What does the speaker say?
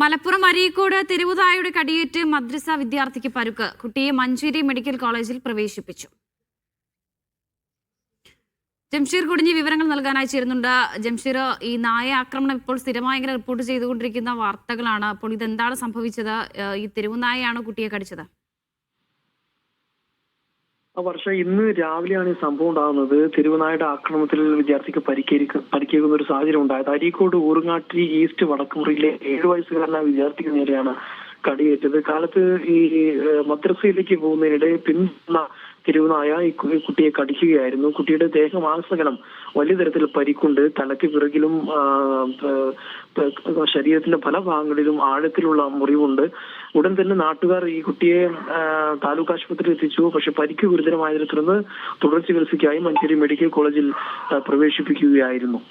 മലപ്പുറം അരീക്കോട് തെരുവുതായുടെ കടിയേറ്റ് മദ്രസ വിദ്യാർത്ഥിക്ക് പരുക്ക്. കുട്ടിയെ മഞ്ചേരി മെഡിക്കൽ കോളേജിൽ പ്രവേശിപ്പിച്ചു. ജംഷീർ കുടിഞ്ഞി വിവരങ്ങൾ നൽകാനായി ചേരുന്നുണ്ട്. ജംഷീർ, ഈ നായ ആക്രമണം ഇപ്പോൾ സ്ഥിരമായി ഇങ്ങനെ റിപ്പോർട്ട് ചെയ്തുകൊണ്ടിരിക്കുന്ന വാർത്തകളാണ്. അപ്പോൾ ഇതെന്താണ് സംഭവിച്ചത്? ഈ തെരുവുനായയാണോ കുട്ടിയെ കടിച്ചത്? വർഷ ഇന്ന് രാവിലെയാണ് ഈ സംഭവം ഉണ്ടാകുന്നത്. തെരുവുനായുടെ ആക്രമണത്തിൽ വിദ്യാർത്ഥിക്ക് പരിക്കേൽക്കുന്ന ഒരു സാഹചര്യം ഉണ്ടായത്. അരീക്കോട് ഊറുങ്ങാട്ടി ഈസ്റ്റ് വടക്കുമുറിയിലെ 7 വയസ്സുകാരനായ വിദ്യാർത്ഥിക്ക് നേരെയാണ് കടിയേറ്റത്. കാലത്ത് ഈ മദ്രസയിലേക്ക് പോകുന്നതിനിടെ പിന്തുണ തെരുവുനായ ഈ കുട്ടിയെ കടിക്കുകയായിരുന്നു. കുട്ടിയുടെ ദേഹമാസകലം വലിയ തരത്തിൽ പരിക്കുണ്ട്. തലയ്ക്ക് പിറകിലും ശരീരത്തിന്റെ പല ഭാഗങ്ങളിലും ആഴത്തിലുള്ള മുറിവുണ്ട്. ഉടൻ തന്നെ നാട്ടുകാർ ഈ കുട്ടിയെ താലൂക്ക് ആശുപത്രിയിൽ എത്തിച്ചു. പക്ഷെ പരിക്ക് ഗുരുതരമായതിനെ തുടർന്ന് തുടർ ചികിത്സയ്ക്കായി മഞ്ചേരി മെഡിക്കൽ കോളേജിൽ പ്രവേശിപ്പിക്കുകയായിരുന്നു.